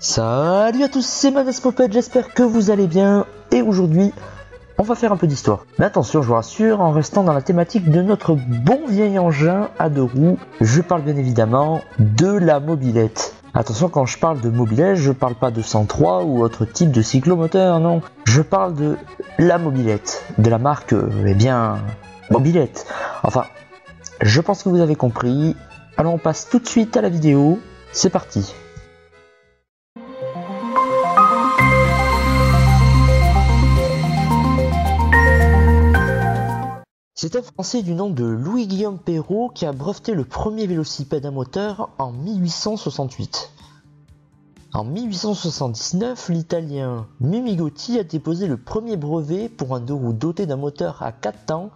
Salut à tous, c'est Madaspoped, j'espère que vous allez bien, et aujourd'hui, on va faire un peu d'histoire. Mais attention, je vous rassure, en restant dans la thématique de notre bon vieil engin à deux roues, je parle bien évidemment de la mobilette. Attention, quand je parle de mobilette, je parle pas de 103 ou autre type de cyclomoteur, non. Je parle de la mobilette, de la marque, mobilette. Enfin, je pense que vous avez compris. Alors on passe tout de suite à la vidéo, c'est parti. C'est un Français du nom de Louis-Guillaume Perrault qui a breveté le premier vélocipède à moteur en 1868. En 1879, l'Italien Mumigotti a déposé le premier brevet pour un deux roues doté d'un moteur à 4 temps,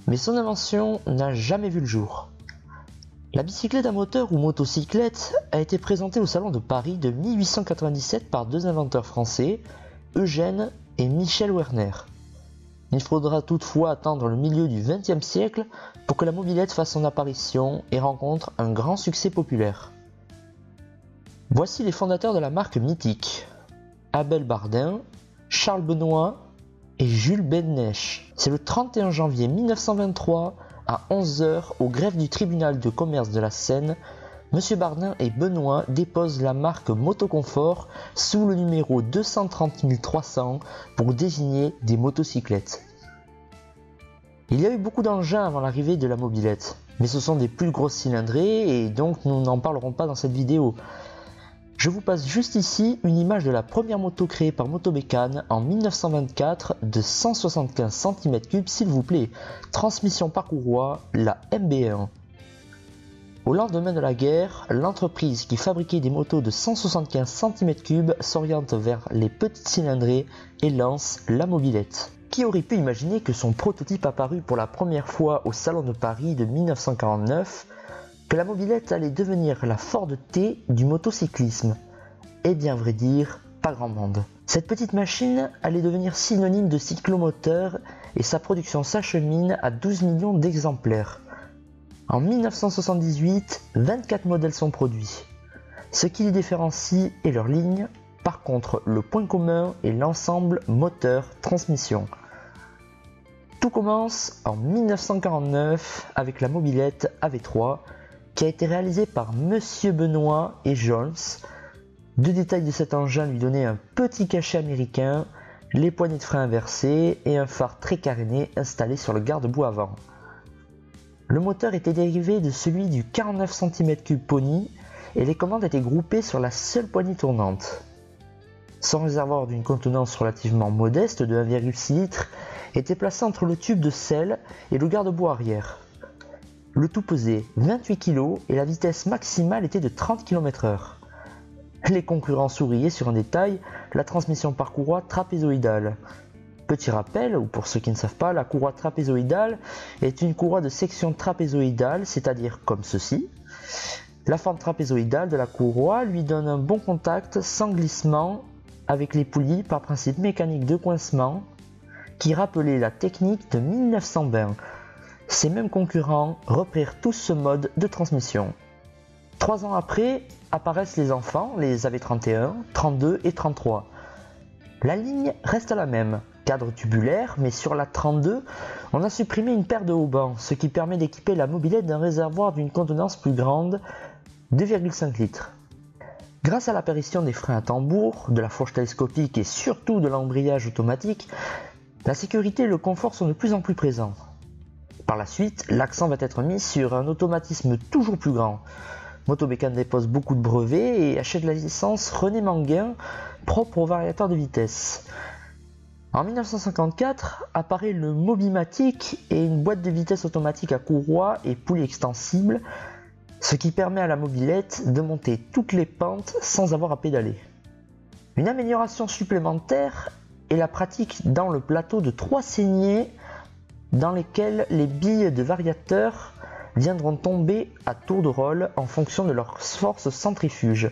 mais son invention n'a jamais vu le jour. La bicyclette à moteur ou motocyclette a été présentée au Salon de Paris de 1897 par deux inventeurs français, Eugène et Michel Werner. Il faudra toutefois attendre le milieu du XXe siècle pour que la mobilette fasse son apparition et rencontre un grand succès populaire. Voici les fondateurs de la marque mythique: Abel Bardin, Charles Benoît et Jules Bennesch. C'est le 31 janvier 1923 à 11 h au greffe du tribunal de commerce de la Seine. Monsieur Bardin et Benoît déposent la marque Motoconfort sous le numéro 230 300 pour désigner des motocyclettes. Il y a eu beaucoup d'engins avant l'arrivée de la mobilette, mais ce sont des plus grosses cylindrées et donc nous n'en parlerons pas dans cette vidéo. Je vous passe juste ici une image de la première moto créée par Motobécane en 1924 de 175 cm3 s'il vous plaît, transmission par courroie, la MB1. Au lendemain de la guerre, l'entreprise qui fabriquait des motos de 175 cm3 s'oriente vers les petites cylindrées et lance la mobilette. Qui aurait pu imaginer que son prototype apparu pour la première fois au Salon de Paris de 1949, que la mobilette allait devenir la Ford T du motocyclisme? Eh bien, à vrai dire, pas grand monde. Cette petite machine allait devenir synonyme de cyclomoteur et sa production s'achemine à 12 millions d'exemplaires. En 1978, 24 modèles sont produits. Ce qui les différencie est leur ligne, par contre le point commun est l'ensemble moteur-transmission. Tout commence en 1949 avec la mobilette AV3 qui a été réalisée par Monsieur Benoît et Jones. Deux détails de cet engin lui donnaient un petit cachet américain, les poignées de frein inversées et un phare très caréné installé sur le garde-boue avant. Le moteur était dérivé de celui du 49 cm3 Pony et les commandes étaient groupées sur la seule poignée tournante. Son réservoir d'une contenance relativement modeste de 1,6 litres était placé entre le tube de selle et le garde-boue arrière. Le tout pesait 28 kg et la vitesse maximale était de 30 km/h. Les concurrents souriaient sur un détail, la transmission par courroie trapézoïdale. Petit rappel, ou pour ceux qui ne savent pas, la courroie trapézoïdale est une courroie de section trapézoïdale, c'est-à-dire comme ceci. La forme trapézoïdale de la courroie lui donne un bon contact sans glissement avec les poulies par principe mécanique de coincement qui rappelait la technique de 1920. Ces mêmes concurrents reprirent tous ce mode de transmission. 3 ans après apparaissent les enfants, les AV31, 32 et 33. La ligne reste la même. Cadre tubulaire, mais sur la 32, on a supprimé une paire de haubans, ce qui permet d'équiper la mobilette d'un réservoir d'une contenance plus grande, 2,5 litres. Grâce à l'apparition des freins à tambour, de la fourche télescopique et surtout de l'embrayage automatique, la sécurité et le confort sont de plus en plus présents. Par la suite, l'accent va être mis sur un automatisme toujours plus grand. Motobécane dépose beaucoup de brevets et achète la licence René Manguin, propre au variateur de vitesse. En 1954 apparaît le Mobimatic et une boîte de vitesse automatique à courroie et poulie extensible, ce qui permet à la mobilette de monter toutes les pentes sans avoir à pédaler. Une amélioration supplémentaire est la pratique dans le plateau de 3 saignées dans lesquelles les billes de variateur viendront tomber à tour de rôle en fonction de leur force centrifuge.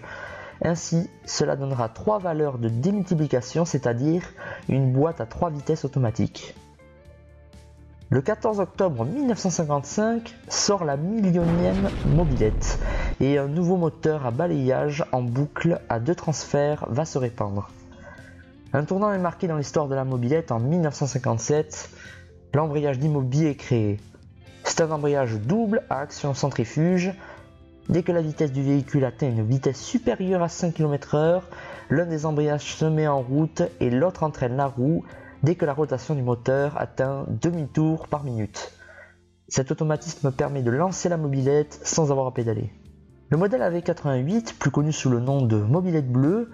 Ainsi, cela donnera 3 valeurs de démultiplication, c'est-à-dire une boîte à 3 vitesses automatiques. Le 14 octobre 1955 sort la millionième mobilette et un nouveau moteur à balayage en boucle à 2 transferts va se répandre. Un tournant est marqué dans l'histoire de la mobilette en 1957, l'embrayage d'Imobi est créé. C'est un embrayage double à action centrifuge. Dès que la vitesse du véhicule atteint une vitesse supérieure à 5 km/h, l'un des embrayages se met en route et l'autre entraîne la roue dès que la rotation du moteur atteint demi-tours par minute. Cet automatisme permet de lancer la mobilette sans avoir à pédaler. Le modèle AV88, plus connu sous le nom de mobilette bleue,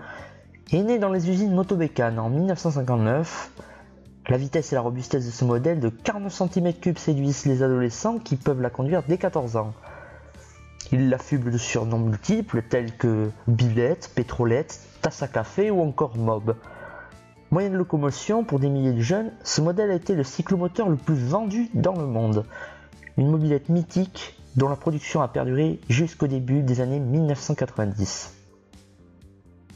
est né dans les usines Motobécane en 1959. La vitesse et la robustesse de ce modèle de 49 cm3 séduisent les adolescents qui peuvent la conduire dès 14 ans. Il l'affuble de surnoms multiples tels que Bibette, Pétrolette, Tasse à café ou encore Mob. Moyen de locomotion pour des milliers de jeunes, ce modèle a été le cyclomoteur le plus vendu dans le monde. Une mobilette mythique dont la production a perduré jusqu'au début des années 1990.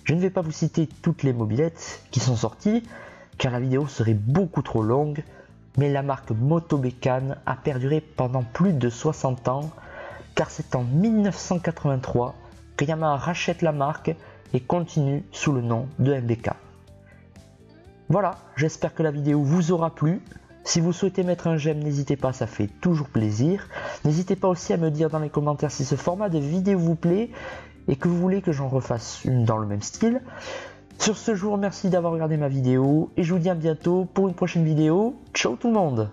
Je ne vais pas vous citer toutes les mobilettes qui sont sorties, car la vidéo serait beaucoup trop longue, mais la marque Motobécane a perduré pendant plus de 60 ans, car c'est en 1983 que Yamaha rachète la marque et continue sous le nom de MBK. Voilà, j'espère que la vidéo vous aura plu. Si vous souhaitez mettre un j'aime, n'hésitez pas, ça fait toujours plaisir. N'hésitez pas aussi à me dire dans les commentaires si ce format de vidéo vous plaît et que vous voulez que j'en refasse une dans le même style. Sur ce, je vous remercie d'avoir regardé ma vidéo et je vous dis à bientôt pour une prochaine vidéo. Ciao tout le monde!